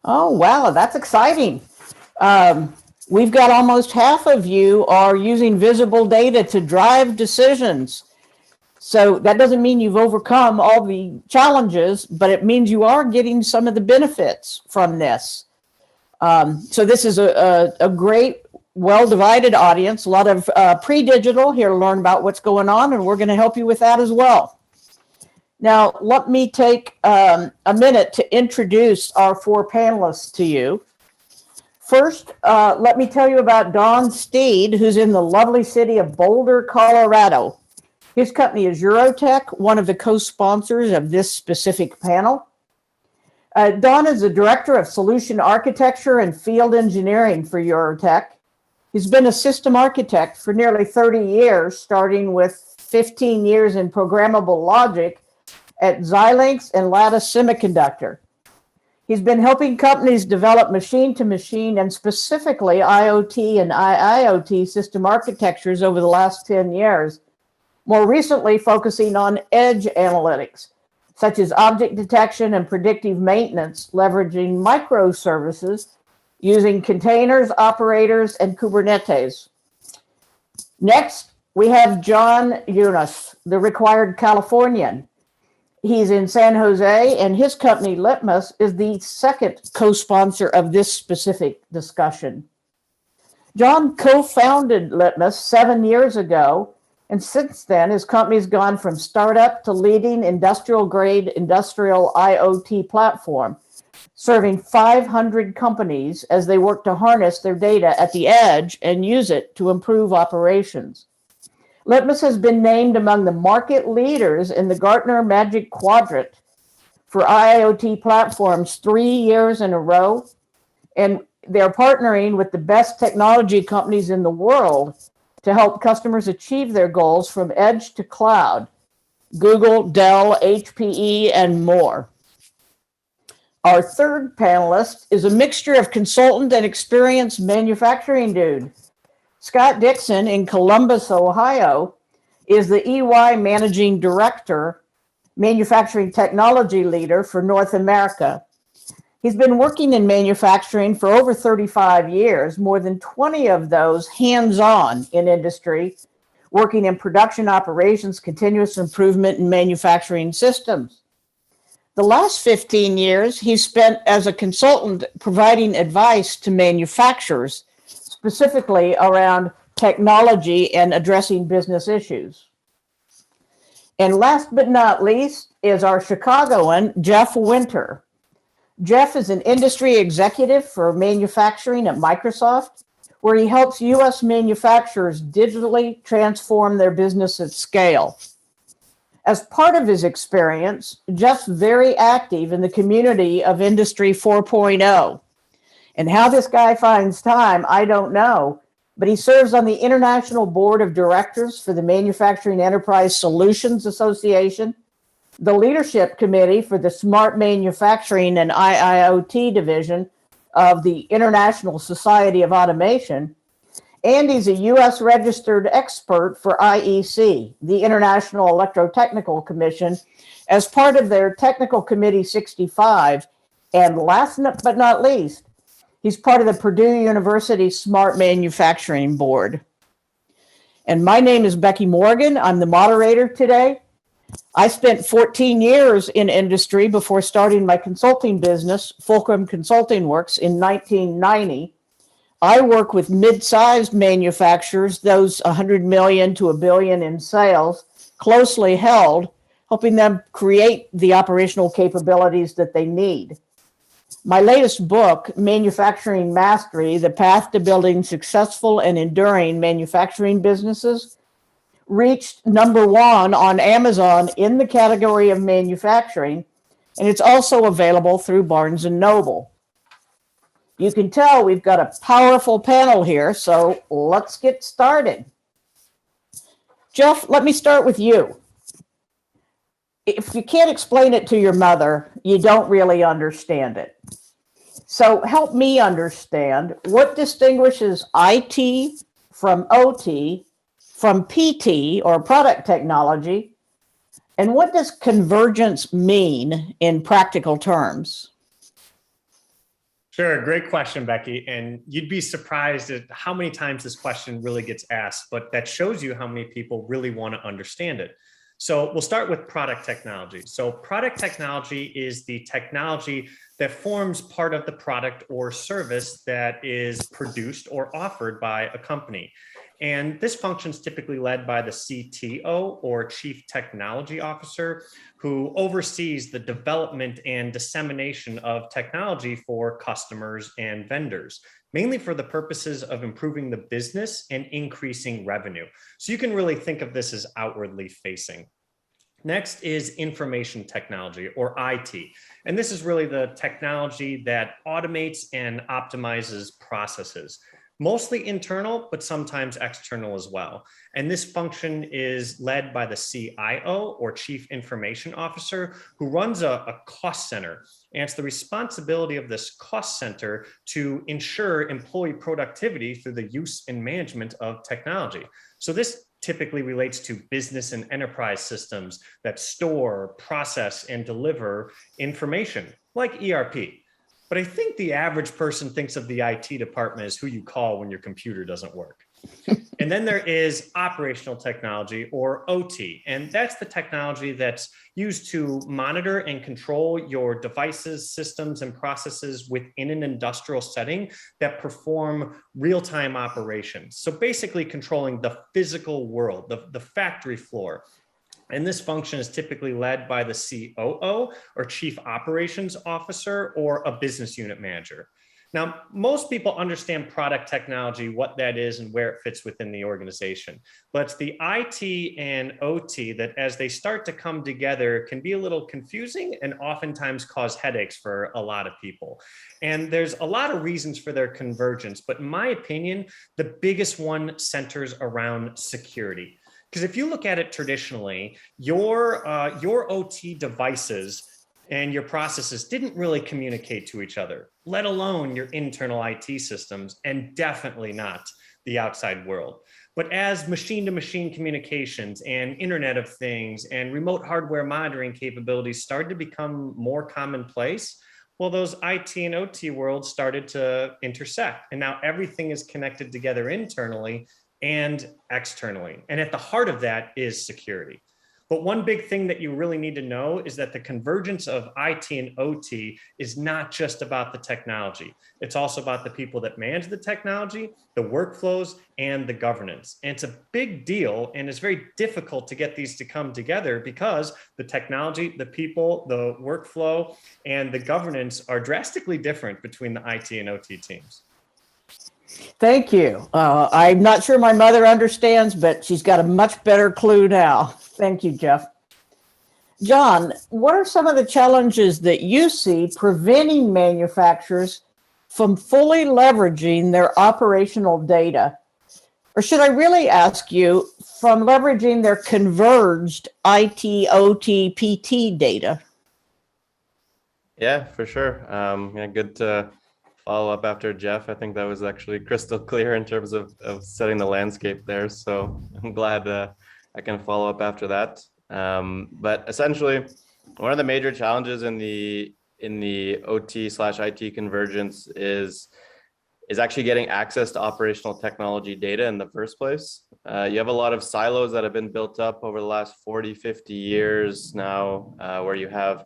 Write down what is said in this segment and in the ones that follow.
Oh, wow, that's exciting. Um, we've got almost half of you are using visible data to drive decisions. So that doesn't mean you've overcome all the challenges, but it means you are getting some of the benefits from this. So this is a great, well-divided audience, a lot of pre-digital here to learn about what's going on, and we're going to help you with that as well. Now, let me take a minute to introduce our four panelists to you. First, let me tell you about Don Steed, who's in the lovely city of Boulder, Colorado. His company is Eurotech, one of the co-sponsors of this specific panel. Don is the Director of Solution Architecture and Field Engineering for Eurotech. He's been a system architect for nearly 30 years, starting with 15 years in programmable logic at Xilinx and Lattice Semiconductor. He's been helping companies develop machine-to-machine and specifically IoT and IIoT system architectures over the last 10 years, more recently focusing on edge analytics, such as object detection and predictive maintenance, leveraging microservices using containers, operators, and Kubernetes. Next, we have John Yunus, the required Californian. He's in San Jose, and his company, Litmus, is the second co-sponsor of this specific discussion. John co-founded Litmus 7 years ago, and since then, his company's gone from startup to leading industrial-grade industrial IoT platform, serving 500 companies as they work to harness their data at the edge and use it to improve operations. Litmus has been named among the market leaders in the Gartner Magic Quadrant for IoT platforms 3 years in a row, and they're partnering with the best technology companies in the world to help customers achieve their goals from edge to cloud, Google, Dell, HPE, and more. Our third panelist is a mixture of consultant and experienced manufacturing dude. Scott Dixon in Columbus, Ohio, is the EY Managing Director, Manufacturing Technology Leader for North America. He's been working in manufacturing for over 35 years, more than 20 of those hands-on in industry, working in production operations, continuous improvement, and manufacturing systems. The last 15 years, he's spent as a consultant providing advice to manufacturers, specifically around technology and addressing business issues. And last but not least is our Chicagoan, Jeff Winter. Jeff is an industry executive for manufacturing at Microsoft, where he helps U.S. manufacturers digitally transform their business at scale. As part of his experience, Jeff's very active in the community of Industry 4.0. And how this guy finds time, I don't know, but he serves on the International Board of Directors for the Manufacturing Enterprise Solutions Association, the Leadership Committee for the Smart Manufacturing and IIoT Division of the International Society of Automation, and he's a U.S. registered expert for IEC, the International Electrotechnical Commission, as part of their Technical Committee 65, and last but not least, he's part of the Purdue University Smart Manufacturing Board. And my name is Becky Morgan. I'm the moderator today. I spent 14 years in industry before starting my consulting business, Fulcrum Consulting Works, in 1990. I work with mid-sized manufacturers, those 100 million to $1 billion in sales, closely held, helping them create the operational capabilities that they need. My latest book, Manufacturing Mastery, The Path to Building Successful and Enduring Manufacturing Businesses, reached #1 on Amazon in the category of manufacturing, and it's also available through Barnes & Noble. You can tell we've got a powerful panel here, so let's get started. Jeff, let me start with you. If you can't explain it to your mother, you don't really understand it. So help me understand what distinguishes IT from OT, from PT or product technology, and what does convergence mean in practical terms? Sure, great question, Becky. And you'd be surprised at how many times this question really gets asked, but that shows you how many people really want to understand it. So we'll start with product technology. So product technology is the technology that forms part of the product or service that is produced or offered by a company. And this function is typically led by the CTO, or Chief Technology Officer, who oversees the development and dissemination of technology for customers and vendors, mainly for the purposes of improving the business and increasing revenue. So you can really think of this as outwardly facing. Next is information technology, or IT. And this is really the technology that automates and optimizes processes, mostly internal, but sometimes external as well. And this function is led by the CIO, or Chief Information Officer, who runs a cost center. And it's the responsibility of this cost center to ensure employee productivity through the use and management of technology. So this typically relates to business and enterprise systems that store, process, and deliver information, like ERP. But I think the average person thinks of the IT department as who you call when your computer doesn't work. And then there is operational technology, or OT. And that's the technology that's used to monitor and control your devices, systems, and processes within an industrial setting that perform real-time operations. So basically controlling the physical world, the factory floor. And this function is typically led by the COO, or Chief Operations Officer, or a business unit manager. Now, most people understand product technology, what that is and where it fits within the organization. But it's the IT and OT that, as they start to come together, can be a little confusing and oftentimes cause headaches for a lot of people. And there's a lot of reasons for their convergence, but in my opinion, the biggest one centers around security. Because if you look at it traditionally, your OT devices and your processes didn't really communicate to each other, let alone your internal IT systems, and definitely not the outside world. But as machine-to-machine communications and Internet of Things and remote hardware monitoring capabilities started to become more commonplace, well, those IT and OT worlds started to intersect. And now everything is connected together internally and externally. And at the heart of that is security. But one big thing that you really need to know is that the convergence of IT and OT is not just about the technology. It's also about the people that manage the technology, the workflows, and the governance. And it's a big deal, and it's very difficult to get these to come together because the technology, the people, the workflow, and the governance are drastically different between the IT and OT teams. Thank you. I'm not sure my mother understands, but she's got a much better clue now. Thank you, Jeff. John, what are some of the challenges that you see preventing manufacturers from fully leveraging their operational data? Or should I really ask you, from leveraging their converged IT, OT, PT data? Yeah, for sure. Yeah, good to follow up after Jeff. I think that was actually crystal clear in terms of setting the landscape there. So I'm glad I can follow up after that. But essentially, one of the major challenges in the OT/IT convergence is actually getting access to operational technology data in the first place. You have a lot of silos that have been built up over the last 40, 50 years now, where you have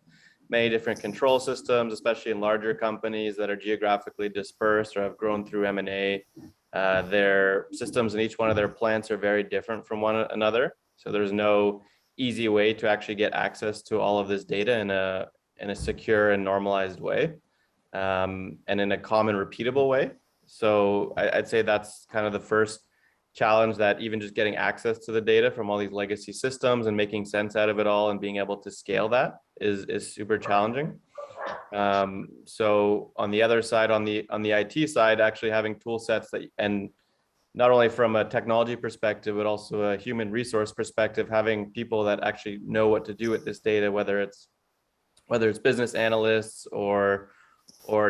many different control systems, especially in larger companies that are geographically dispersed or have grown through M&A. Their systems in each one of their plants are very different from one another. So there's no easy way to actually get access to all of this data in a secure and normalized way, and in a common repeatable way. So I'd say that's kind of the first challenge, that even just getting access to the data from all these legacy systems and making sense out of it all and being able to scale that is super challenging. So on the other side, on the IT side, actually having tool sets that, and not only from a technology perspective, but also a human resource perspective, having people that actually know what to do with this data, whether it's business analysts or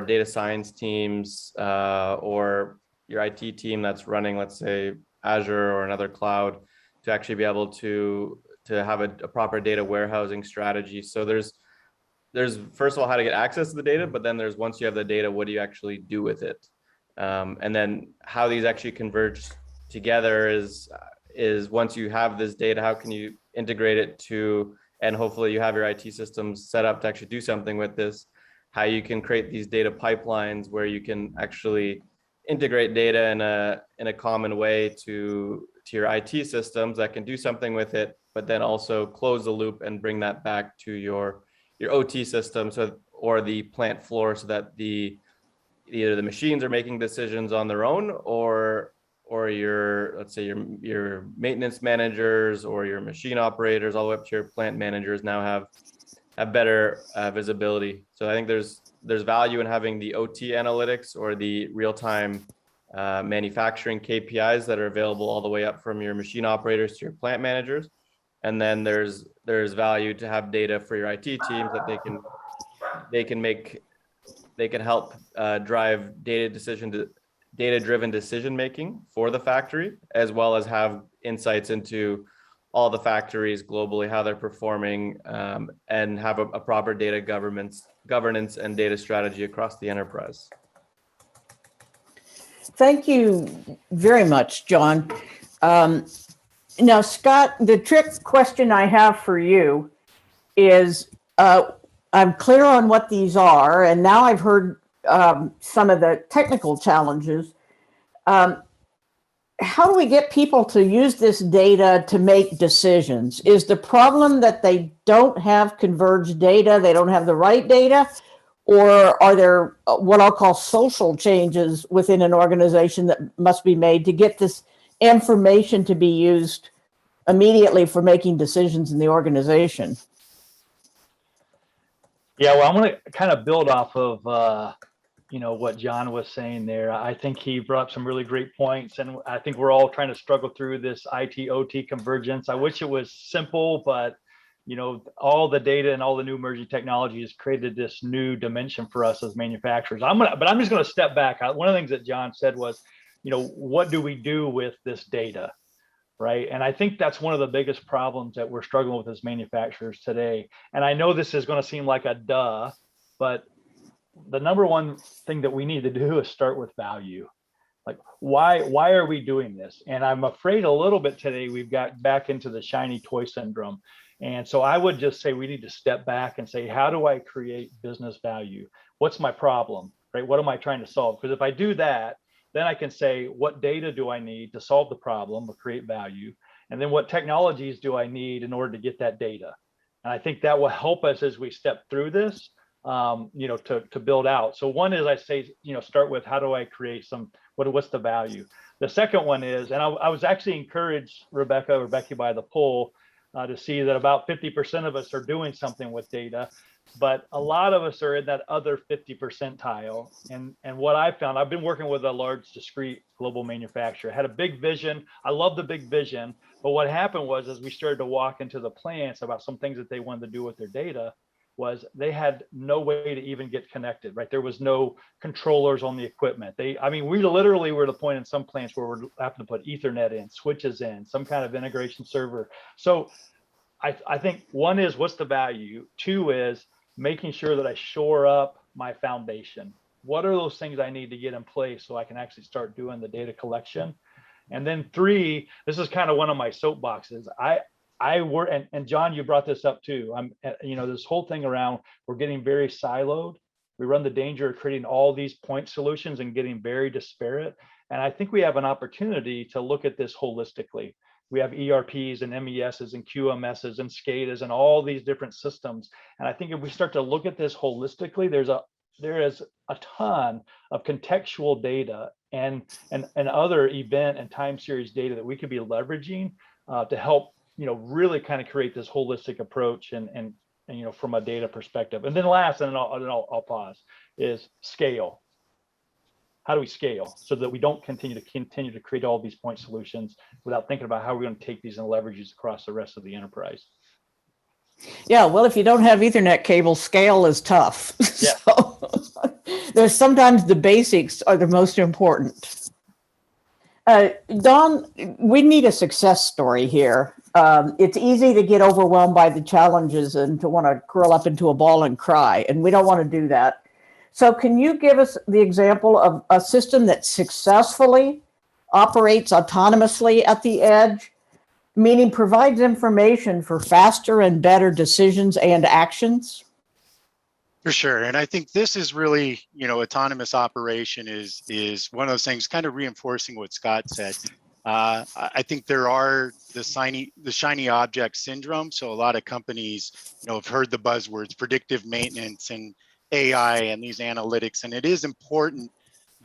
data science teams, or your IT team that's running, let's say, Azure or another cloud, to actually be able to have a proper data warehousing strategy. So there's there's first of all how to get access to the data, but then there's once you have the data, what do you actually do with it? And then how these actually converge together is once you have this data, how can you integrate it to, and hopefully you have your IT systems set up to actually do something with this, how you can create these data pipelines where you can actually integrate data in a common way to your IT systems that can do something with it, but then also close the loop and bring that back to your OT system, or the plant floor, so that either the machines are making decisions on their own, or your, let's say your maintenance managers or your machine operators all the way up to your plant managers now have better visibility. So I think there's value in having the OT analytics or the real-time manufacturing KPIs that are available all the way up from your machine operators to your plant managers. And then there's value to have data for your IT teams that they can help drive data-driven decision making for the factory, as well as have insights into all the factories globally, how they're performing, and have a proper data governance and data strategy across the enterprise. Thank you very much, John. Now, Scott, the trick question I have for you is, I'm clear on what these are, and now I've heard some of the technical challenges. How do we get people to use this data to make decisions? Is the problem that they don't have converged data, they don't have the right data, or are there what I'll call social changes within an organization that must be made to get this information to be used immediately for making decisions in the organization? Yeah, well, I'm going to kind of build off of what John was saying there. I think he brought up some really great points, and I think we're all trying to struggle through this IT OT convergence. I wish it was simple, but all the data and all the new emerging technology has created this new dimension for us as manufacturers. But I'm just going to step back. One of the things that John said was, what do we do with this data? Right. And I think that's one of the biggest problems that we're struggling with as manufacturers today. And I know this is going to seem like a duh, but the number one thing that we need to do is start with value. Like, why are we doing this? And I'm afraid a little bit today we've got back into the shiny toy syndrome. And so I would just say we need to step back and say, how do I create business value? What's my problem? Right? What am I trying to solve? Because if I do that, then I can say, what data do I need to solve the problem or create value? And then what technologies do I need in order to get that data? And I think that will help us as we step through this, to build out. So one is, I say, start with, how do I create what's the value? The second one is, and I was actually encouraged, Rebecca by the poll, to see that about 50% of us are doing something with data, but a lot of us are in that other 50 percentile. And what I found, I've been working with a large discrete global manufacturer, had a big vision. I love the big vision, but what happened was, as we started to walk into the plants about some things that they wanted to do with their data, was they had no way to even get connected, right? There was no controllers on the equipment. We literally were at the point in some plants where we're having to put Ethernet in, switches in, some kind of integration server. So I think one is, what's the value? Two is making sure that I shore up my foundation. What are those things I need to get in place so I can actually start doing the data collection? And then three, this is kind of one of my soapboxes. I work, and John, you brought this up too. This whole thing around, we're getting very siloed. We run the danger of creating all these point solutions and getting very disparate. And I think we have an opportunity to look at this holistically. We have ERPs and MESs and QMSs and SCADAs and all these different systems. And I think if we start to look at this holistically, there is a ton of contextual data and other event and time series data that we could be leveraging to help really kind of create this holistic approach and from a data perspective. And then last, and then I'll pause, is scale. How do we scale so that we don't continue to create all these point solutions without thinking about how we're going to take these and leverage these across the rest of the enterprise? Yeah, well, if you don't have Ethernet cable, scale is tough. Yeah. So there's sometimes the basics are the most important. Don, we need a success story here. It's easy to get overwhelmed by the challenges and to want to curl up into a ball and cry, and we don't want to do that. So can you give us the example of a system that successfully operates autonomously at the edge, meaning provides information for faster and better decisions and actions? For sure. And I think this is really, autonomous operation is one of those things, kind of reinforcing what Scott said. I think there are the shiny object syndrome. So a lot of companies, have heard the buzzwords predictive maintenance and AI and these analytics. And it is important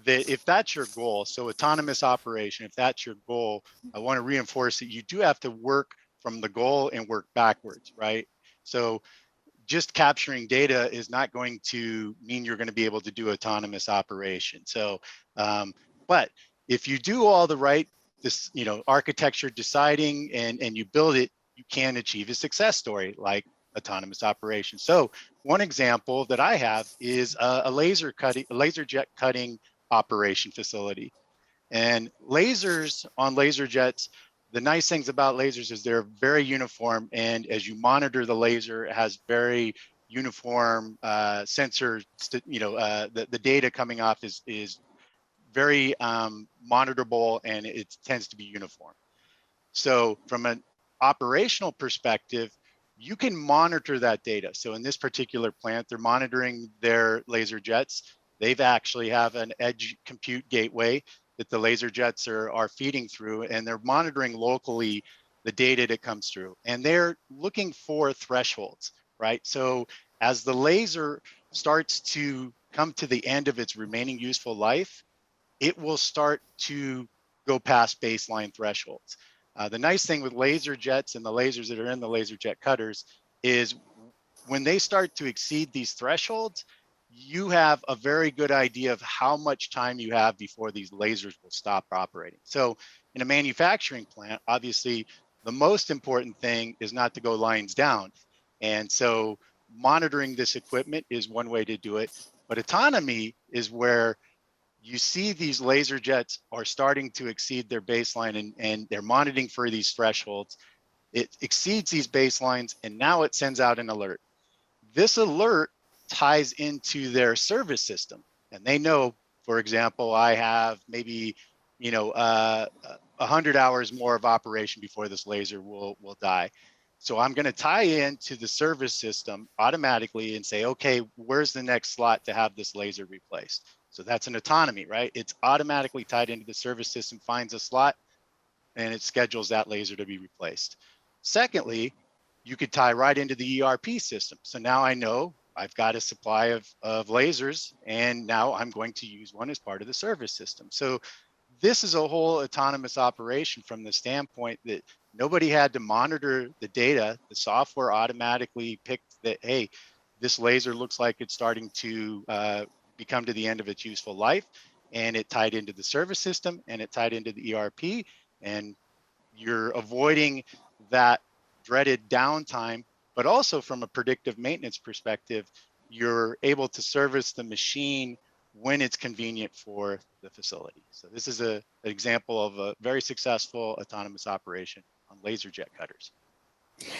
that if that's your goal, so autonomous operation, if that's your goal, I want to reinforce that you do have to work from the goal and work backwards, right? So just capturing data is not going to mean you're going to be able to do autonomous operation. So, but if you do all the right, architecture deciding and you build it, you can achieve a success story like autonomous operation. So one example that I have is a laser jet cutting operation facility. And lasers on laser jets, the nice things about lasers is they're very uniform. And as you monitor the laser, it has very uniform sensor, the data coming off is very monitorable, and it tends to be uniform. So from an operational perspective, you can monitor that data. So in this particular plant, they're monitoring their laser jets. They've actually have an edge compute gateway that the laser jets are feeding through, and they're monitoring locally the data that comes through. And they're looking for thresholds, right? So as the laser starts to come to the end of its remaining useful life, it will start to go past baseline thresholds. The nice thing with laser jets and the lasers that are in the laser jet cutters is when they start to exceed these thresholds, you have a very good idea of how much time you have before these lasers will stop operating. So in a manufacturing plant, obviously, the most important thing is not to go lines down. And so monitoring this equipment is one way to do it. But autonomy is where you see these laser jets are starting to exceed their baseline, and they're monitoring for these thresholds. It exceeds these baselines, and now it sends out an alert. This alert ties into their service system, and they know, for example, I have maybe 100 hours more of operation before this laser will die. So I'm going to tie into the service system automatically and say, okay, where's the next slot to have this laser replaced? So that's an autonomy, right? It's automatically tied into the service system, finds a slot, and it schedules that laser to be replaced. Secondly, you could tie right into the ERP system. So now I know I've got a supply of lasers, and now I'm going to use one as part of the service system. So this is a whole autonomous operation from the standpoint that nobody had to monitor the data. The software automatically picked that, hey, this laser looks like it's starting to become to the end of its useful life, and it tied into the service system, and it tied into the ERP, and you're avoiding that dreaded downtime. But also from a predictive maintenance perspective, you're able to service the machine when it's convenient for the facility. So this is an example of a very successful autonomous operation on laser jet cutters.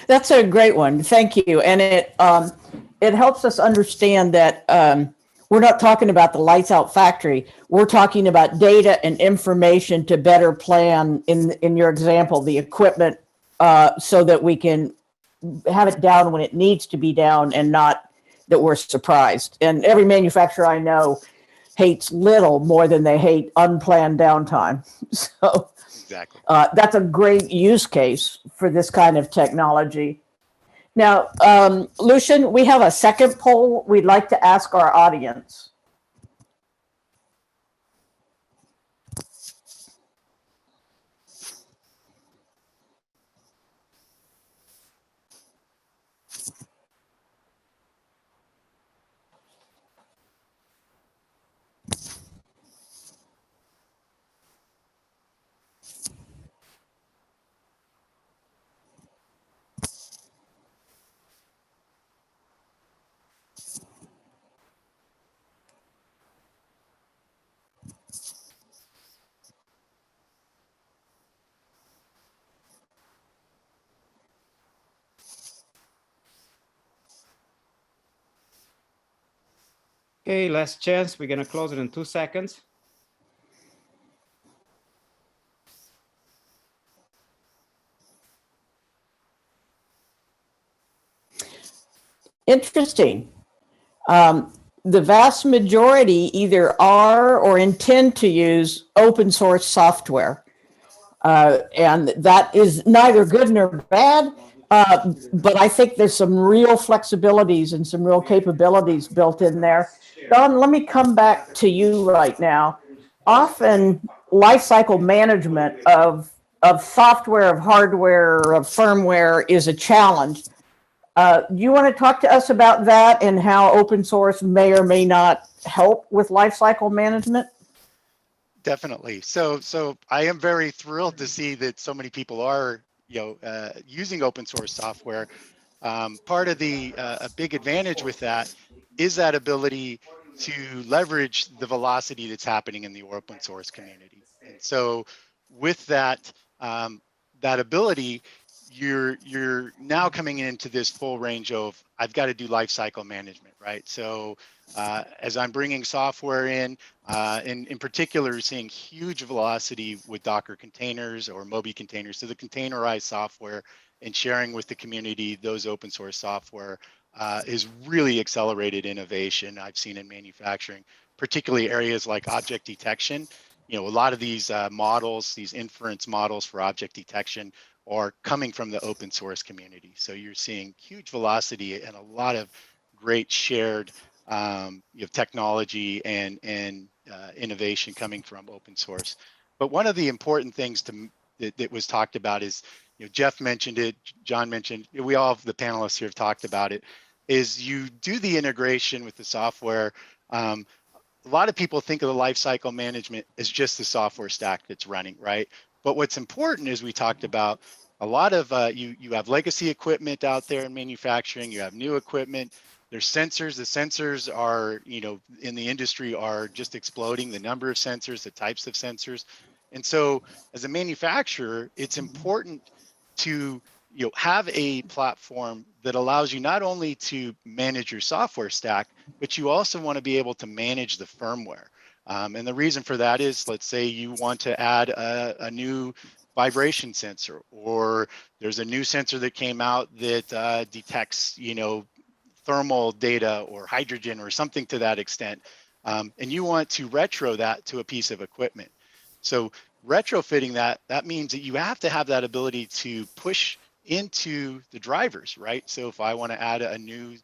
That's a great one. Thank you. And it helps us understand that we're not talking about the lights out factory. We're talking about data and information to better plan, in your example, the equipment, so that we can have it down when it needs to be down and not that we're surprised. And every manufacturer I know hates little more than they hate unplanned downtime. So Exactly. that's a great use case for this kind of technology. Now, Lucian, we have a second poll we'd like to ask our audience. Okay, last chance. We're gonna close it in 2 seconds. Interesting. The vast majority either are or intend to use open source software. And that is neither good nor bad, but I think there's some real flexibilities and some real capabilities built in there. Don, let me come back to you right now. Often, lifecycle management of software, of hardware, of firmware is a challenge. Do you want to talk to us about that and how open source may or may not help with lifecycle management? Definitely. So I am very thrilled to see that so many people are, using open source software. Part of a big advantage with that is that ability to leverage the velocity that's happening in the open source community. And so with that, that ability, you're now coming into this full range of, I've got to do life cycle management, right? So as I'm bringing software in particular, seeing huge velocity with Docker containers or Moby containers, so the containerized software and sharing with the community those open source software is really accelerated innovation I've seen in manufacturing, particularly areas like object detection. A lot of these models, these inference models for object detection are coming from the open source community. So you're seeing huge velocity and a lot of great shared technology and innovation coming from open source. But one of the important things that was talked about is, Jeff mentioned it, John mentioned, we all, the panelists here have talked about it, is you do the integration with the software. A lot of people think of the lifecycle management as just the software stack that's running, right? But what's important is we talked about a lot of, you have legacy equipment out there in manufacturing, you have new equipment, there's sensors. The sensors are, in the industry are just exploding, the number of sensors, the types of sensors. And so as a manufacturer, it's important to have a platform that allows you not only to manage your software stack, but you also want to be able to manage the firmware. And the reason for that is, let's say you want to add a new vibration sensor, or there's a new sensor that came out that detects, thermal data or hydrogen or something to that extent. And you want to retro that to a piece of equipment. So retrofitting that means that you have to have that ability to push into the drivers, right? So if I want to add a new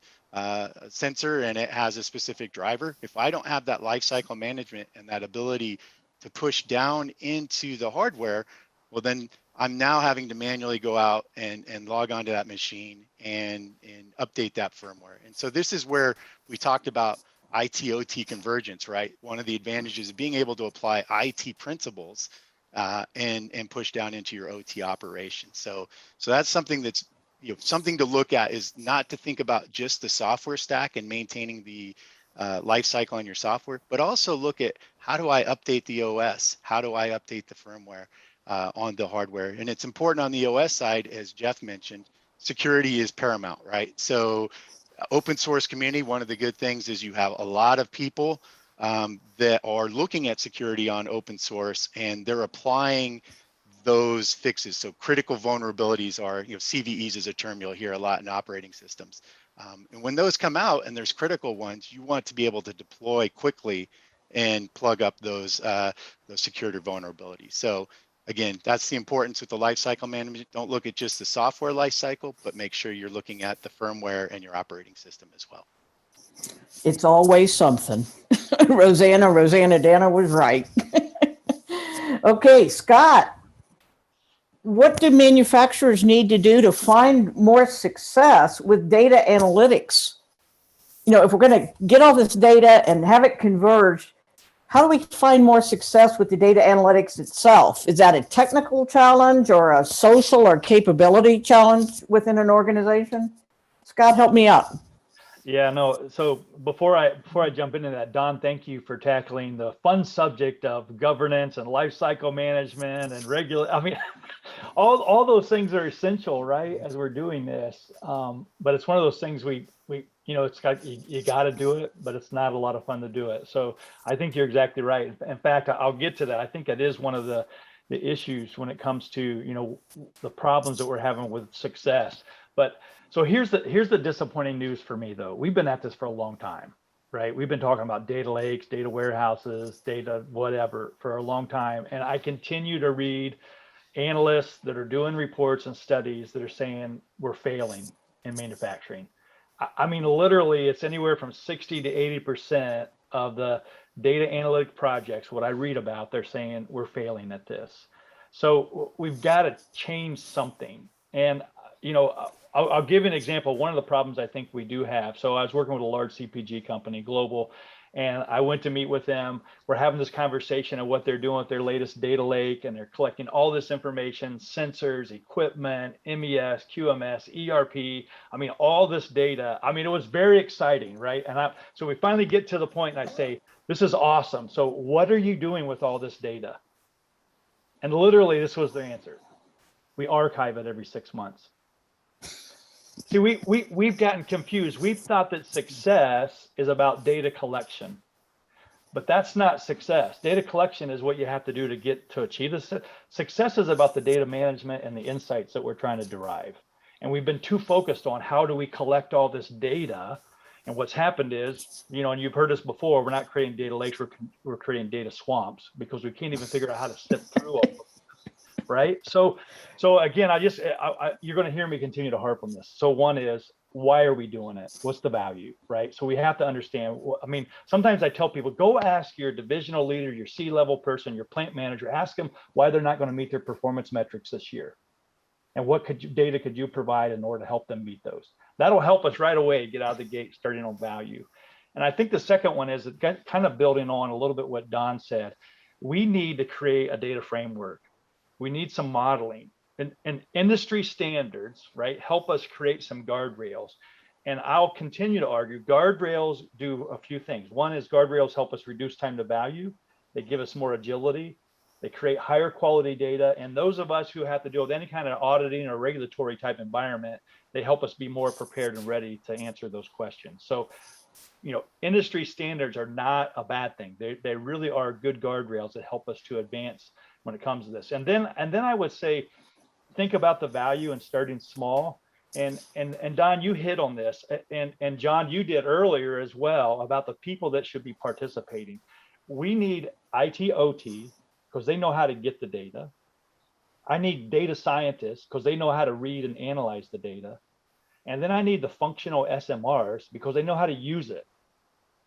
sensor and it has a specific driver, if I don't have that lifecycle management and that ability to push down into the hardware, well, then I'm now having to manually go out and log onto that machine and update that firmware. And so this is where we talked about IT-OT convergence, right? One of the advantages of being able to apply IT principles and push down into your OT operations. So that's something that's something to look at, is not to think about just the software stack and maintaining the life cycle on your software, but also look at, how do I update the OS? How do I update the firmware on the hardware? And it's important on the OS side, as Jeff mentioned, security is paramount, right? So open source community, one of the good things is you have a lot of people that are looking at security on open source, and they're applying those fixes. So critical vulnerabilities are, CVEs is a term you'll hear a lot in operating systems. And when those come out and there's critical ones, you want to be able to deploy quickly and plug up those security vulnerabilities. So again, that's the importance with the lifecycle management. Don't look at just the software lifecycle, but make sure you're looking at the firmware and your operating system as well. It's always something. Rosanna Dana was right. Okay, Scott, what do manufacturers need to do to find more success with data analytics? If we're going to get all this data and have it converged, how do we find more success with the data analytics itself? Is that a technical challenge or a social or capability challenge within an organization? Scott, help me out. Yeah, no. So before I jump into that, Don, thank you for tackling the fun subject of governance and life cycle management and all those things are essential, right, as we're doing this. But it's one of those things we it's got, you got to do it, but it's not a lot of fun to do it. So I think you're exactly right. In fact, I'll get to that. I think that is one of the issues when it comes to, the problems that we're having with success. But so here's the disappointing news for me, though. We've been at this for a long time, right? We've been talking about data lakes, data warehouses, data, whatever, for a long time. And I continue to read analysts that are doing reports and studies that are saying we're failing in manufacturing. I mean, literally, it's anywhere from 60 to 80% of the data analytic projects, what I read about, they're saying we're failing at this. So we've got to change something. And, I'll give you an example. One of the problems I think we do have. So I was working with a large CPG company, global, and I went to meet with them. We're having this conversation of what they're doing with their latest data lake, and they're collecting all this information, sensors, equipment, MES, QMS, ERP. I mean, all this data. I mean, it was very exciting, right? And so we finally get to the point and I say, this is awesome. So what are you doing with all this data? And literally this was the answer. We archive it every 6 months. See, we've gotten confused. We've thought that success is about data collection, but that's not success. Data collection is what you have to do to achieve this. Success is about the data management and the insights that we're trying to derive. And we've been too focused on how do we collect all this data. And what's happened is, and you've heard us before, we're not creating data lakes, we're creating data swamps because we can't even figure out how to sift through all of them. Right. So again, you're going to hear me continue to harp on this. So one is, why are we doing it? What's the value? Right. So we have to understand. I mean, sometimes I tell people, go ask your divisional leader, your C-level person, your plant manager, ask them why they're not going to meet their performance metrics this year. And what data could you provide in order to help them meet those? That'll help us right away get out of the gate, starting on value. And I think the second one is kind of building on a little bit what Don said. We need to create a data framework. We need some modeling and industry standards, right? Help us create some guardrails. And I'll continue to argue guardrails do a few things. One is guardrails help us reduce time to value. They give us more agility. They create higher quality data. And those of us who have to deal with any kind of auditing or regulatory type environment, they help us be more prepared and ready to answer those questions. So, industry standards are not a bad thing. They really are good guardrails that help us to advance when it comes to this. And then I would say, think about the value and starting small. And Don, you hit on this, and John, you did earlier as well about the people that should be participating. We need IT OT because they know how to get the data. I need data scientists because they know how to read and analyze the data. And then I need the functional SMRs because they know how to use it,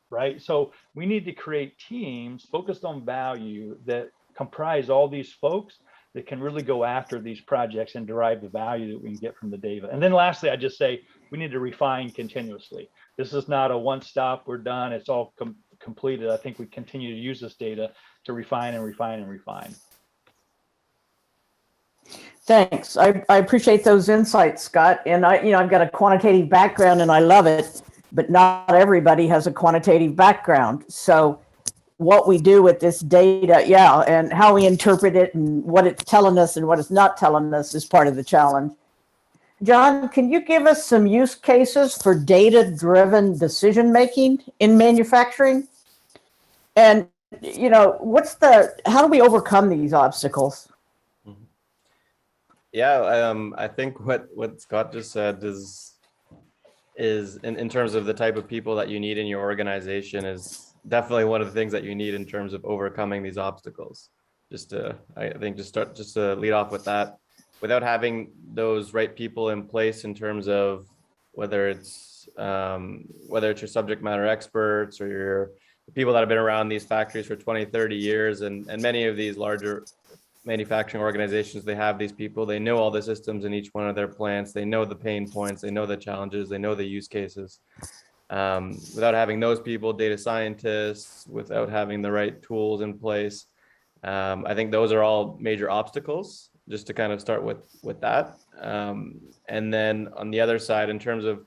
right? So we need to create teams focused on value that comprise all these folks that can really go after these projects and derive the value that we can get from the data. And then lastly, I just say we need to refine continuously. This is not a one-stop, we're done, it's all completed. I think we continue to use this data to refine and refine and refine. Thanks. I appreciate those insights, Scott. And I've got a quantitative background and I love it, but not everybody has a quantitative background. So what we do with this data, and how we interpret it and what it's telling us and what it's not telling us is part of the challenge. John, can you give us some use cases for data-driven decision-making in manufacturing? And, how do we overcome these obstacles? Yeah, I think what Scott just said is in terms of the type of people that you need in your organization is definitely one of the things that you need in terms of overcoming these obstacles. Just to lead off with that, without having those right people in place in terms of whether it's your subject matter experts or your people that have been around these factories for 20, 30 years, and many of these larger manufacturing organizations, they have these people, they know all the systems in each one of their plants, they know the pain points, they know the challenges, they know the use cases. Without having those people, data scientists, without having the right tools in place, I think those are all major obstacles, just to kind of start with that. And then on the other side, in terms of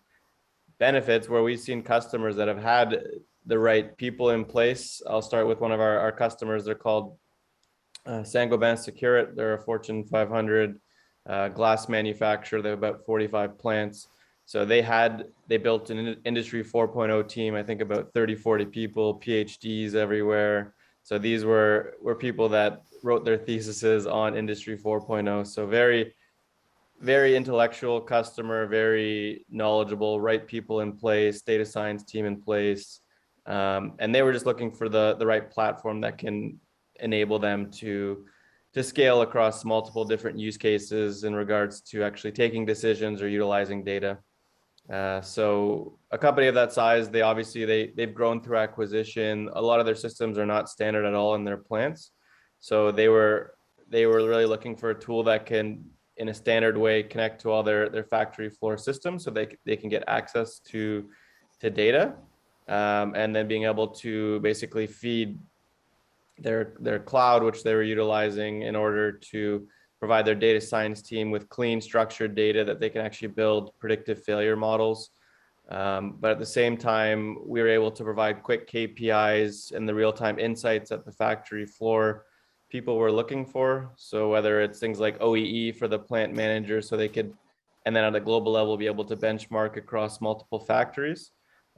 benefits, where we've seen customers that have had the right people in place, I'll start with one of our customers. They're called Saint-Gobain Securit. They're a Fortune 500 glass manufacturer. They have about 45 plants. So they built an industry 4.0 team, I think about 30, 40 people, PhDs everywhere. So these were people that wrote their theses on industry 4.0. So very, very intellectual customer, very knowledgeable, right people in place, data science team in place. And they were just looking for the right platform that can enable them to scale across multiple different use cases in regards to actually taking decisions or utilizing data. So a company of that size, they've grown through acquisition. A lot of their systems are not standard at all in their plants. So they were really looking for a tool that can, in a standard way, connect to all their factory floor systems, so they can get access to data, and then being able to basically feed their cloud, which they were utilizing in order to provide their data science team with clean, structured data that they can actually build predictive failure models. But at the same time, we were able to provide quick KPIs and the real-time insights at the factory floor people were looking for. So whether it's things like OEE for the plant manager, so they could, and then at a global level, be able to benchmark across multiple factories,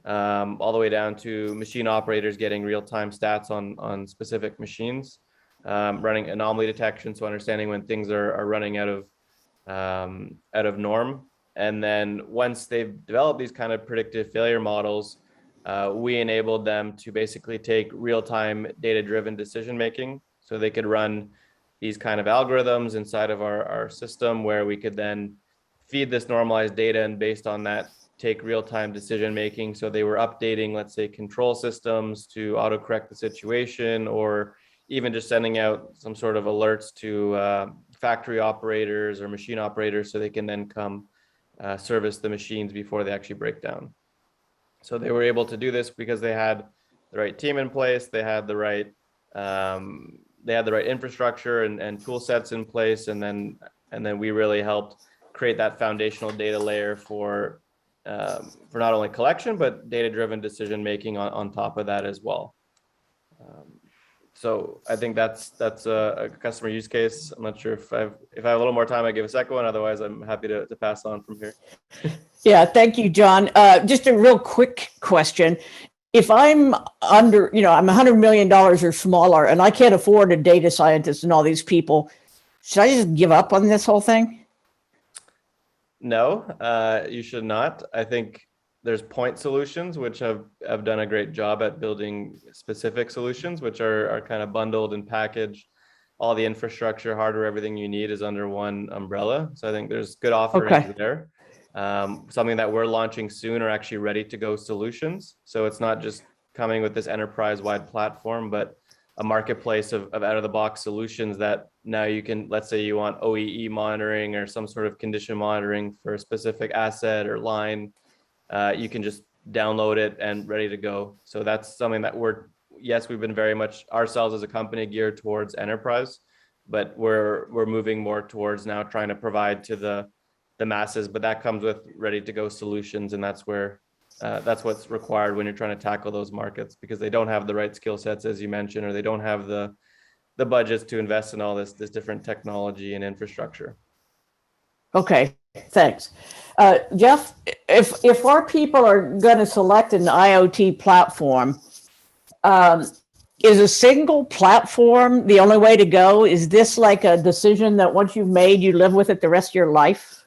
all the way down to machine operators getting real-time stats on specific machines, running anomaly detection, so understanding when things are running out of norm. And then once they've developed these kind of predictive failure models, we enabled them to basically take real-time data-driven decision-making. So they could run these kind of algorithms inside of our system, where we could then feed this normalized data, and based on that, take real-time decision-making. So they were updating, let's say, control systems to autocorrect the situation, or even just sending out some sort of alerts to factory operators or machine operators, so they can then come service the machines before they actually break down. So they were able to do this because they had the right team in place, they had the right infrastructure and tool sets in place, and then we really helped create that foundational data layer for not only collection but data-driven decision making on top of that as well. So I think that's a customer use case. I'm not sure if I have a little more time, I give a second one. Otherwise, I'm happy to pass on from here. Yeah, thank you, John. Just a real quick question. If I'm under, I'm $100 million or smaller, and I can't afford a data scientist and all these people, should I just give up on this whole thing? No, you should not. I think there's point solutions which have done a great job at building specific solutions, which are kind of bundled and packaged. All the infrastructure, hardware, everything you need is under one umbrella. So I think there's good offerings there. Something that we're launching soon are actually ready to go solutions. So it's not just coming with this enterprise-wide platform, but a marketplace of out-of-the-box solutions that now you can, let's say you want OEE monitoring or some sort of condition monitoring for a specific asset or line, you can just download it and ready to go. So that's something that we've been very much ourselves as a company geared towards enterprise, but we're moving more towards now trying to provide to the masses, but that comes with ready to go solutions. And that's what's required when you're trying to tackle those markets, because they don't have the right skill sets, as you mentioned, or they don't have the budgets to invest in all this different technology and infrastructure. Okay, thanks. Jeff, if our people are going to select an IoT platform, is a single platform the only way to go? Is this like a decision that once you've made, you live with it the rest of your life?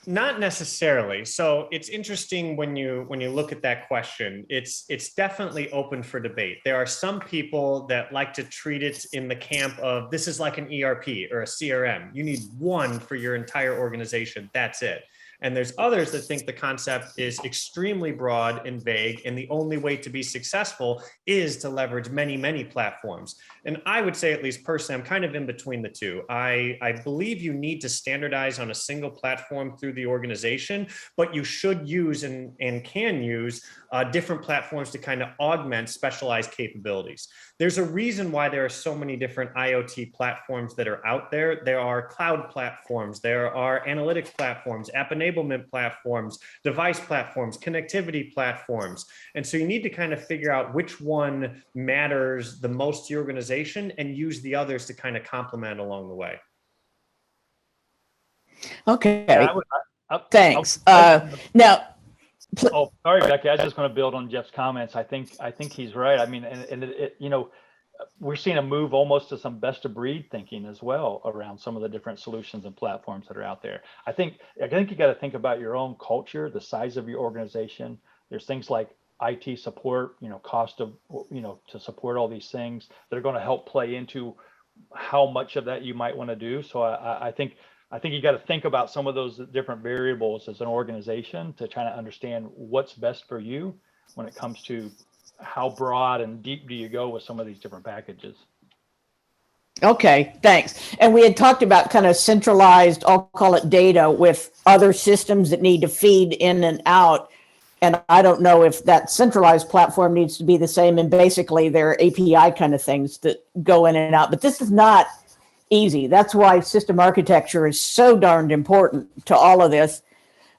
Not necessarily. So it's interesting when you look at that question. It's definitely open for debate. There are some people that like to treat it in the camp of this is like an ERP or a CRM. You need one for your entire organization. That's it. And there's others that think the concept is extremely broad and vague, and the only way to be successful is to leverage many, many platforms. And I would say, at least personally, I'm kind of in between the two. I believe you need to standardize on a single platform through the organization, but you should use and can use different platforms to kind of augment specialized capabilities. There's a reason why there are so many different IoT platforms that are out there. There are cloud platforms, there are analytics platforms, app enablement platforms, device platforms, connectivity platforms. And so you need to kind of figure out which one matters the most to your organization and use the others to kind of complement along the way. Okay, Yeah, thanks. I- Now, Oh, sorry, Becky. I was just going to build on Jeff's comments. I think he's right. I mean, and you know, we're seeing a move almost to some best of breed thinking as well around some of the different solutions and platforms that are out there. I think you got to think about your own culture, the size of your organization. There's things like IT support, you know, cost of, you know, to support all these things that are going to help play into how much of that you might want to do. So I think you got to think about some of those different variables as an organization to try to understand what's best for you when it comes to how broad and deep do you go with some of these different packages. okay, thanks. And we had talked about kind of centralized, I'll call it data, with other systems that need to feed in and out. And I don't know if that centralized platform needs to be the same. And basically, they're API kind of things that go in and out. But this is not easy. That's why system architecture is so darned important to all of this.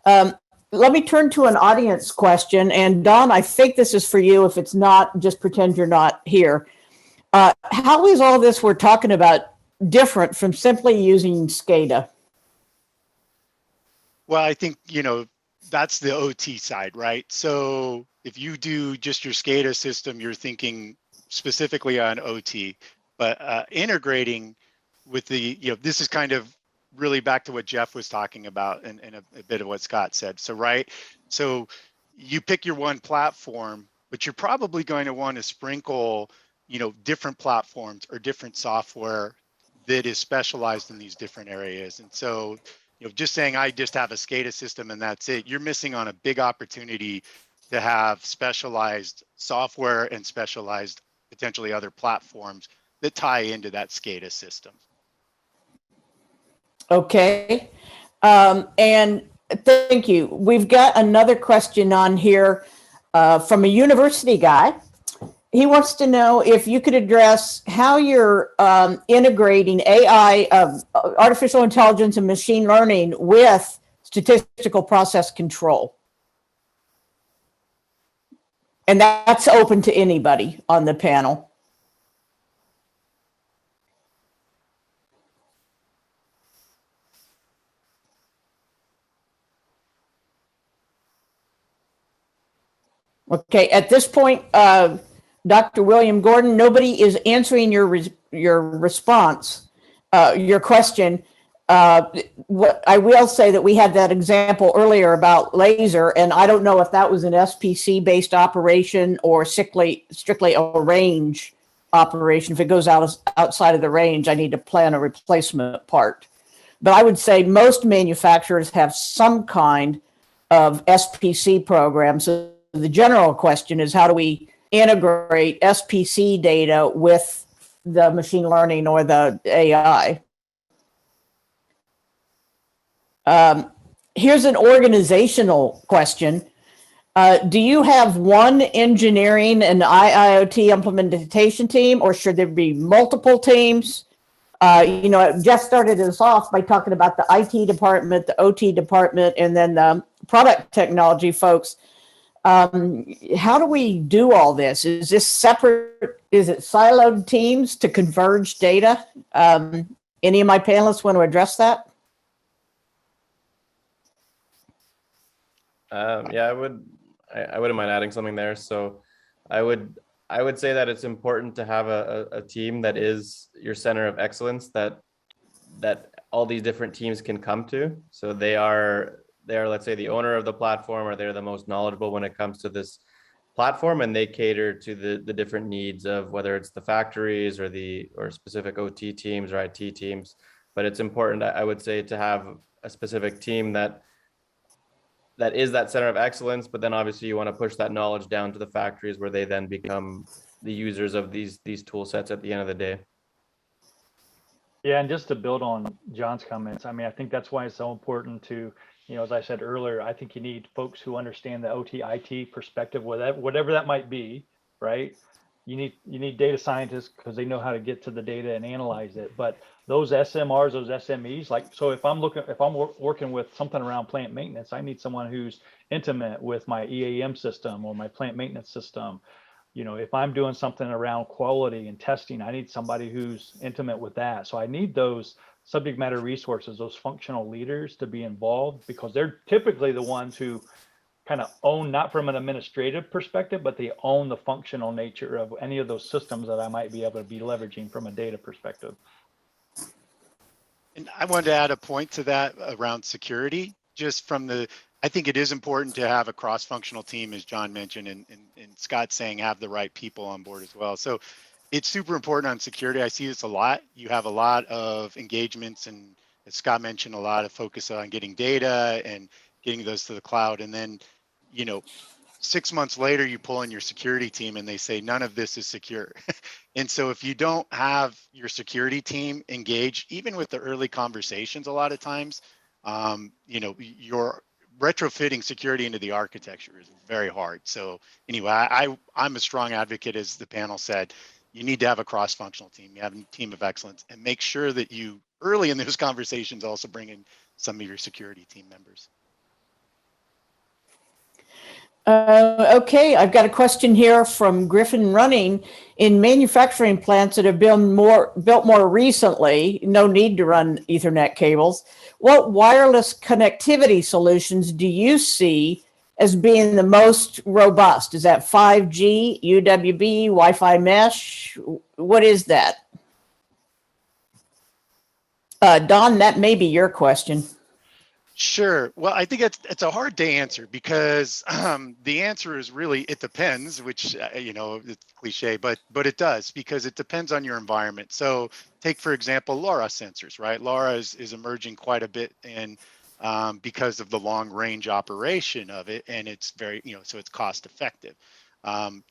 Let me turn to an audience question. And Don, I think this is for you. If it's not, just pretend you're not here. How is all this we're talking about different from simply using SCADA? Well, I think, you know, that's the OT side, right? So if you do just your SCADA system, you're thinking specifically on OT, but integrating with the, you know, this is kind of really back to what Jeff was talking about and a bit of what Scott said. So, right. So you pick your one platform, but you're probably going to want to sprinkle, you know, different platforms or different software that is specialized in these different areas. And so, you know, just saying I just have a SCADA system and that's it, you're missing on a big opportunity to have specialized software and specialized potentially other platforms that tie into that SCADA system. Okay. And thank you. We've got another question on here from a university guy. He wants to know if you could address how you're integrating AI, artificial intelligence and machine learning with statistical process control. And that's open to anybody on the panel. Okay, at this point, Dr. William Gordon, nobody is answering your response, your question. What I will say that we had that example earlier about laser, and I don't know if that was an SPC based operation or strictly a range operation. If it goes outside of the range, I need to plan a replacement part. But I would say most manufacturers have some kind of SPC program. So the general question is, how do we integrate SPC data with the machine learning or the AI? Here's an organizational question. Do you have one engineering and IIoT implementation team, or should there be multiple teams? You know, Jeff started us off by talking about the IT department, the OT department, and then the product technology folks. How do we do all this? Is this separate? Is it siloed teams to converge data? Any of my panelists want to address that? Yeah, I wouldn't mind adding something there. So I would say that it's important to have a team that is your center of excellence, that all these different teams can come to. So they are, let's say, the owner of the platform, or they're the most knowledgeable when it comes to this platform, and they cater to the different needs of whether it's the factories or specific OT teams or IT teams. But it's important, I would say, to have a specific team that is that center of excellence, but then obviously you want to push that knowledge down to the factories where they then become the users of these tool sets at the end of the day. Yeah, and just to build on John's comments, I mean, I think that's why it's so important to, you know, as I said earlier, I think you need folks who understand the OT, IT perspective, whatever that might be, right? You need data scientists because they know how to get to the data and analyze it. But those SMRs, those SMEs, like, so if I'm working with something around plant maintenance, I need someone who's intimate with my EAM system or my plant maintenance system. You know, if I'm doing something around quality and testing, I need somebody who's intimate with that. So I need those subject matter resources, those functional leaders, to be involved, because they're typically the ones who kind of own, not from an administrative perspective, but they own the functional nature of any of those systems that I might be able to be leveraging from a data perspective. And I wanted to add a point to that around security, just from the, I think it is important to have a cross-functional team, as John mentioned, and Scott saying have the right people on board as well. So it's super important on security. I see this a lot. You have a lot of engagements, and as Scott mentioned, a lot of focus on getting data and getting those to the cloud. And then, 6 months later, you pull in your security team and they say, none of this is secure. And so if you don't have your security team engaged, even with the early conversations, a lot of times, you're retrofitting security into the architecture is very hard. So anyway, I'm a strong advocate, as the panel said. You need to have a cross-functional team. You have a team of excellence, and make sure that you early in those conversations also bring in some of your security team members. Okay, I've got a question here from Griffin Running. In manufacturing plants that have been built more recently, no need to run Ethernet cables, what wireless connectivity solutions do you see as being the most robust? Is that 5G, UWB, Wi-Fi mesh? What is that? Don, that may be your question. Sure. Well, I think it's a hard to answer, because the answer is really, it depends, which, it's cliche, but it does, because it depends on your environment. So take, for example, LoRa sensors, right? LoRa is emerging quite a bit, and because of the long range operation of it, and it's very, so it's cost effective.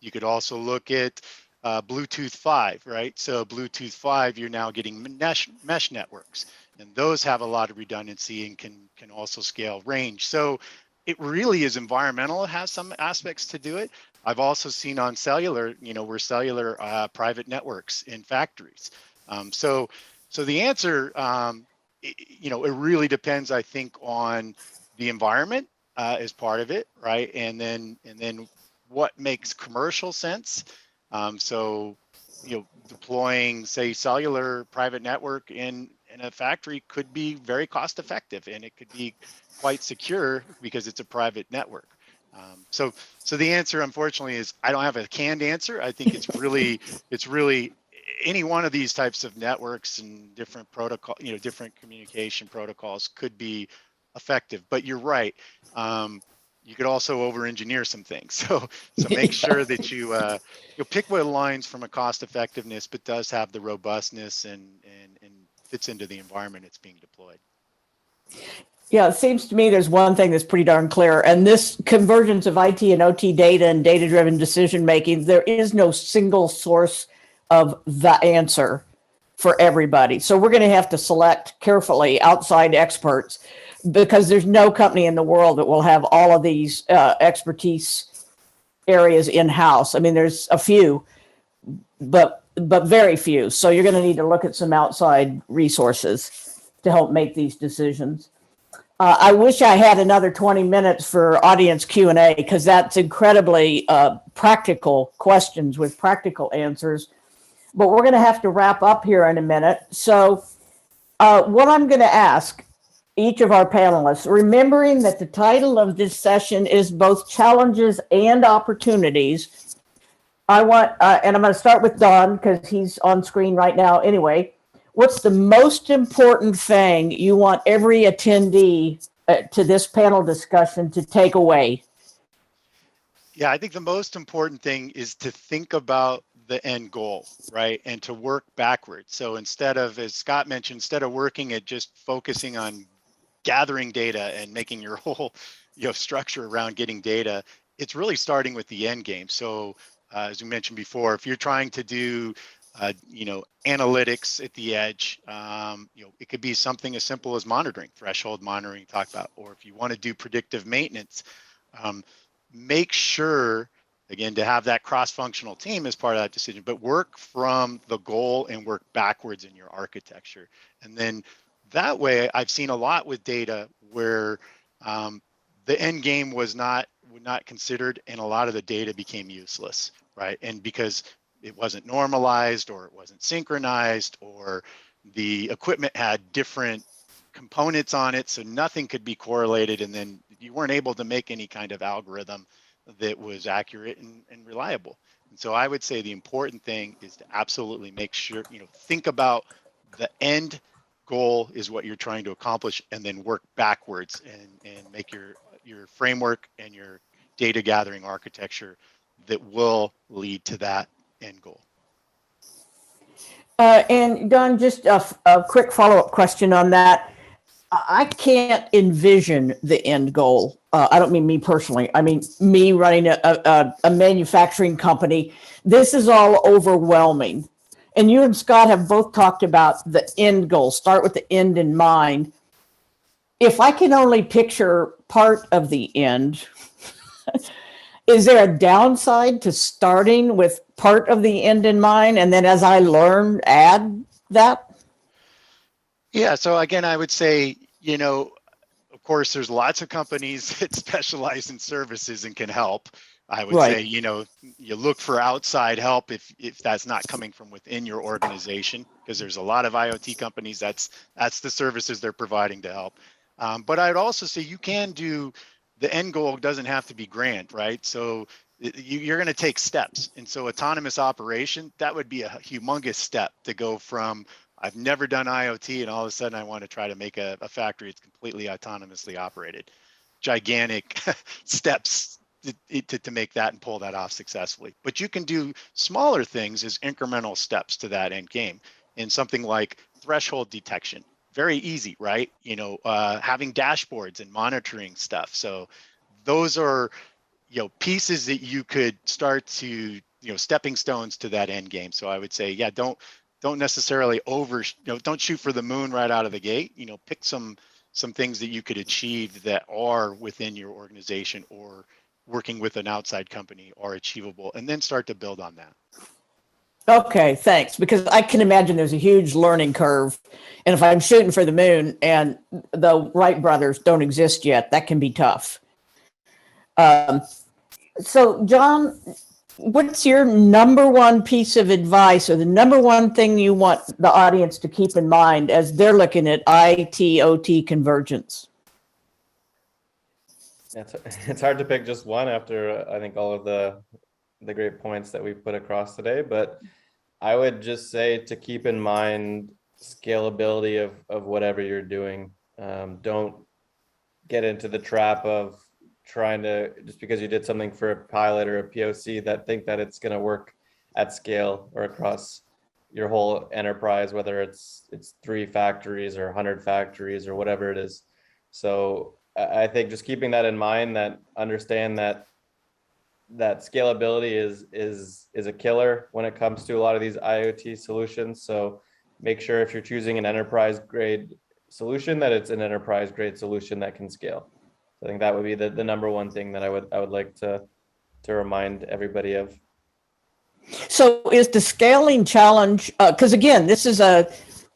You could also look at Bluetooth 5, right? So Bluetooth 5, you're now getting mesh networks, and those have a lot of redundancy and can also scale range. So it really is environmental. It has some aspects to do it. I've also seen on cellular, where cellular private networks in factories. So the answer, it really depends, I think, on the environment as part of it, right? And then what makes commercial sense. So, deploying, say, cellular private network in a factory could be very cost effective, and it could be quite secure because it's a private network. So the answer, unfortunately, is I don't have a canned answer. I think it's really any one of these types of networks and different protocol, different communication protocols could be effective. But you're right. You could also over-engineer some things. So make sure that you pick what aligns from a cost effectiveness, but does have the robustness and fits into the environment it's being deployed. Yeah, it seems to me there's one thing that's pretty darn clear, and this convergence of IT and OT data and data-driven decision-making, there is no single source of the answer for everybody. So we're going to have to select carefully outside experts, because there's no company in the world that will have all of these expertise areas in-house. I mean, there's a few, but very few. So you're going to need to look at some outside resources to help make these decisions. I wish I had another 20 minutes for audience Q&A, because that's incredibly practical questions with practical answers. But we're going to have to wrap up here in a minute. So what I'm going to ask each of our panelists, remembering that the title of this session is both challenges and opportunities, I want, and I'm going to start with Don, because he's on screen right now anyway. What's the most important thing you want every attendee to this panel discussion to take away? Yeah, I think the most important thing is to think about the end goal, right? And to work backwards. So instead of, as Scott mentioned, instead of working at just focusing on gathering data and making your whole structure around getting data, it's really starting with the end game. So as we mentioned before, if you're trying to do analytics at the edge, it could be something as simple as monitoring, threshold monitoring, talk about, or if you want to do predictive maintenance, make sure, again, to have that cross-functional team as part of that decision, but work from the goal and work backwards in your architecture. And then that way, I've seen a lot with data where the end game was not considered, and a lot of the data became useless, right? And because it wasn't normalized, or it wasn't synchronized, or the equipment had different components on it, so nothing could be correlated, and then you weren't able to make any kind of algorithm that was accurate and reliable. And so I would say the important thing is to absolutely make sure, think about the end goal is what you're trying to accomplish, and then work backwards and make your framework and your data gathering architecture that will lead to that end goal. And Don, just a quick follow-up question on that. I can't envision the end goal. I don't mean me personally. I mean me running a manufacturing company. This is all overwhelming. And you and Scott have both talked about the end goal. Start with the end in mind. If I can only picture part of the end, is there a downside to starting with part of the end in mind, and then as I learn, add that? Yeah, so again, I would say, of course, there's lots of companies that specialize in services and can help. I would say, you look for outside help if that's not coming from within your organization, because there's a lot of IoT companies, that's the services they're providing to help. But I'd also say you can do, the end goal doesn't have to be grand, right? So you're going to take steps. And so autonomous operation, that would be a humongous step to go from, I've never done IoT, and all of a sudden I want to try to make a factory that's completely autonomously operated. Gigantic steps to make that and pull that off successfully. But you can do smaller things as incremental steps to that end game. And something like threshold detection, very easy, right? Having dashboards and monitoring stuff. So those are, pieces that you could start to, stepping stones to that end game. So I would say, yeah, don't necessarily don't shoot for the moon right out of the gate. Pick some things that you could achieve that are within your organization or working with an outside company are achievable, and then start to build on that. Okay, thanks. Because I can imagine there's a huge learning curve. And if I'm shooting for the moon and the Wright brothers don't exist yet, that can be tough. So, John, what's your number one piece of advice, or the number one thing you want the audience to keep in mind as they're looking at IT/OT convergence? It's hard to pick just one after I think all of the great points that we've put across today, but I would just say to keep in mind scalability of whatever you're doing. Don't get into the trap of trying to, just because you did something for a pilot or a POC, that think that it's going to work at scale or across your whole enterprise, whether it's 3 factories or 100 factories or whatever it is. So I think just keeping that in mind, that understand that scalability is a killer when it comes to a lot of these IoT solutions. So make sure if you're choosing an enterprise grade solution, that it's an enterprise grade solution that can scale. So I think that would be the number one thing that I would like to remind everybody of. So is the scaling challenge, because again, this is a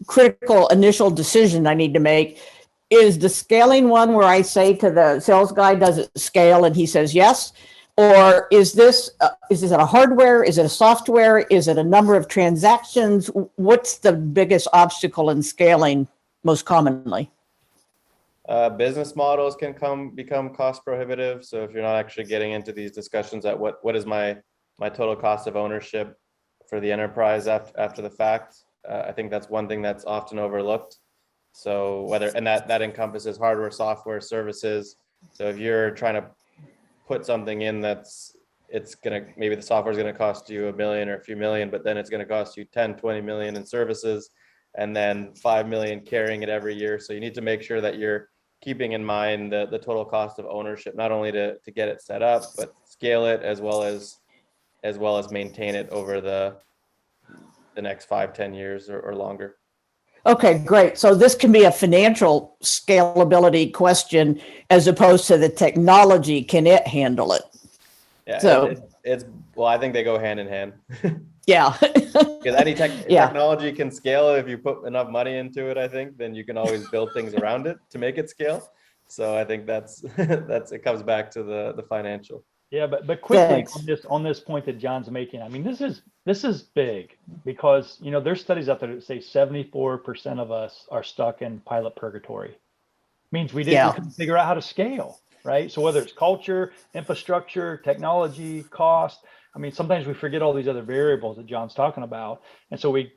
critical initial decision I need to make. Is the scaling one where I say to the sales guy, does it scale? And he says yes. Or is this a hardware? Is it a software? Is it a number of transactions? What's the biggest obstacle in scaling most commonly? Business models can become cost prohibitive. So if you're not actually getting into these discussions at what is my total cost of ownership for the enterprise after the fact, I think that's one thing that's often overlooked. So that encompasses hardware, software, services. So if you're trying to put something in maybe the software is going to cost you $1 million or a few million, but then it's going to cost you 10, 20 million in services, and then 5 million carrying it every year. So you need to make sure that you're keeping in mind the total cost of ownership, not only to get it set up, but scale it as well as maintain it over the next 5-10 years or longer. Okay, great. So this can be a financial scalability question as opposed to the technology. Can it handle it? Yeah, so well, I think they go hand in hand. Yeah. Because any technology can scale if you put enough money into it. I think then you can always build things around it to make it scale. So I think that's it comes back to the financial. Yeah, but quickly Thanks. on this point that John's making, I mean, this is This is big because, there's studies out there that say 74% of us are stuck in pilot purgatory. Means we couldn't figure out how to scale, right? So whether it's culture, infrastructure, technology, cost, sometimes we forget all these other variables that John's talking about. And so we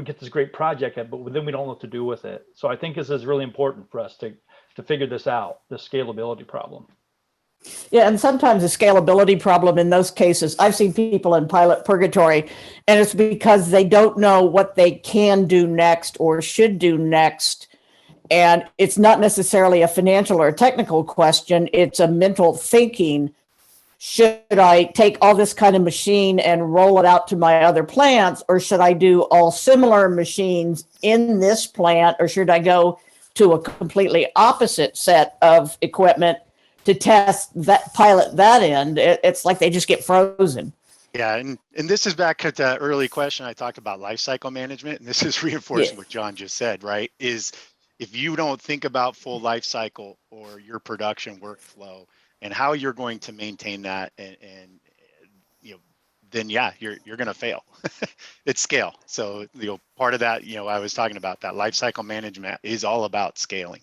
get this great project, but then we don't know what to do with it. So I think this is really important for us to figure this out, the scalability problem. Yeah, and sometimes the scalability problem in those cases, I've seen people in pilot purgatory, and it's because they don't know what they can do next or should do next. And it's not necessarily a financial or a technical question, it's a mental thinking. Should I take all this kind of machine and roll it out to my other plants, or should I do all similar machines in this plant, or should I go to a completely opposite set of equipment to test that, pilot that end? It's like they just get frozen. Yeah, and this is back at the early question I talked about life cycle management, and this is reinforcing what John just said, right? Is if you don't think about full life cycle or your production workflow and how you're going to maintain that, and then you're going to fail. It's scale. So part of that, I was talking about that life cycle management is all about scaling.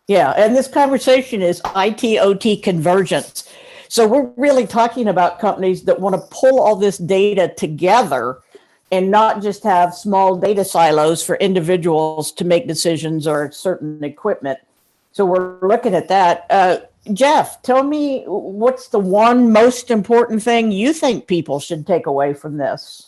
Yeah, and this conversation is IT/OT convergence. So we're really talking about companies that want to pull all this data together and not just have small data silos for individuals to make decisions or certain equipment. So we're looking at that. Jeff, tell me, what's the one most important thing you think people should take away from this?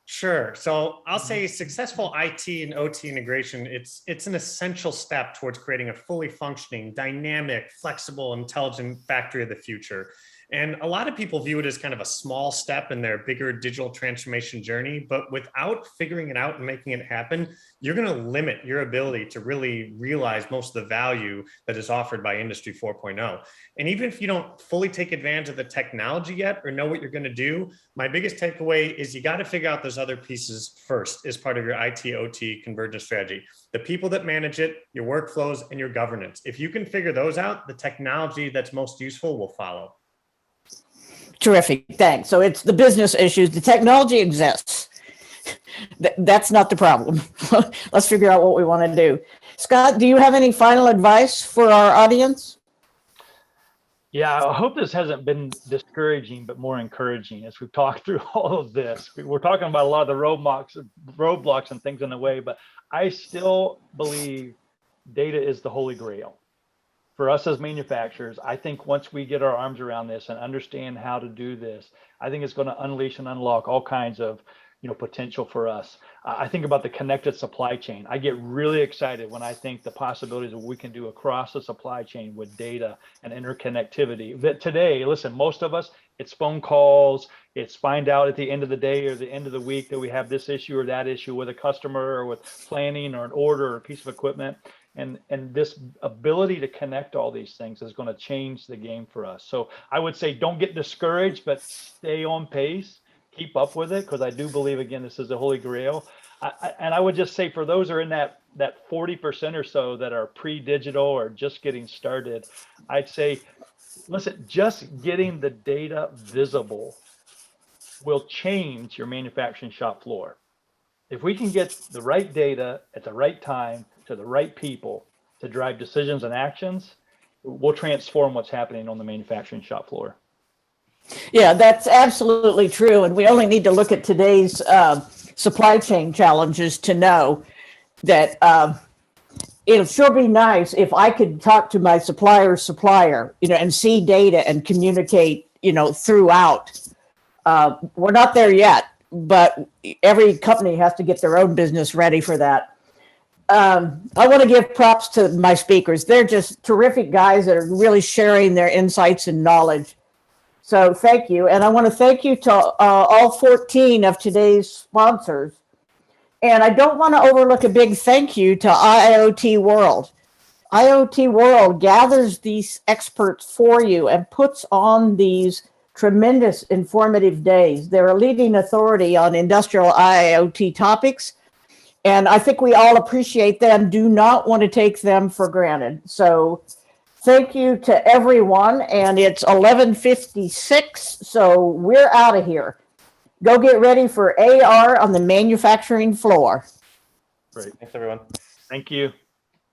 Sure. So I'll say successful IT and OT integration, it's an essential step towards creating a fully functioning, dynamic, flexible, intelligent factory of the future. And a lot of people view it as kind of a small step in their bigger digital transformation journey, but without figuring it out and making it happen, you're going to limit your ability to really realize most of the value that is offered by Industry 4.0. And even if you don't fully take advantage of the technology yet or know what you're going to do, my biggest takeaway is you got to figure out those other pieces first as part of your IT/OT convergence strategy. The people that manage it, your workflows, and your governance. If you can figure those out, the technology that's most useful will follow. Terrific, thanks. So it's the business issues. The technology exists. That's not the problem. Let's figure out what we want to do. Scott, do you have any final advice for our audience? Yeah, I hope this hasn't been discouraging, but more encouraging as we've talked through all of this. We're talking about a lot of the roadblocks and things in the way, but I still believe data is the holy grail. For us as manufacturers, I think once we get our arms around this and understand how to do this, I think it's going to unleash and unlock all kinds of potential for us. I think about the connected supply chain. I get really excited when I think the possibilities of what we can do across the supply chain with data and interconnectivity. That today, listen, most of us, it's phone calls, it's find out at the end of the day or the end of the week that we have this issue or that issue with a customer or with planning or an order or a piece of equipment. And this ability to connect all these things is going to change the game for us. So I would say don't get discouraged, but stay on pace, keep up with it, because I do believe, again, this is the holy grail. And I would just say for those who are in that 40% or so that are pre-digital or just getting started, I'd say, listen, just getting the data visible will change your manufacturing shop floor. If we can get the right data at the right time to the right people to drive decisions and actions, we'll transform what's happening on the manufacturing shop floor. Yeah, that's absolutely true. And we only need to look at today's supply chain challenges to know that it'll sure be nice if I could talk to my supplier's supplier, and see data and communicate, throughout. We're not there yet, but every company has to get their own business ready for that. I want to give props to my speakers. They're just terrific guys that are really sharing their insights and knowledge. So thank you. And I want to thank you to all 14 of today's sponsors. And I don't want to overlook a big thank you to IoT World. IoT World gathers these experts for you and puts on these tremendous informative days. They're a leading authority on industrial IoT topics. And I think we all appreciate them, do not want to take them for granted. So thank you to everyone. And it's 11:56, so we're out of here. go get ready for AR on the manufacturing floor. Great. Thanks, everyone. Thank you.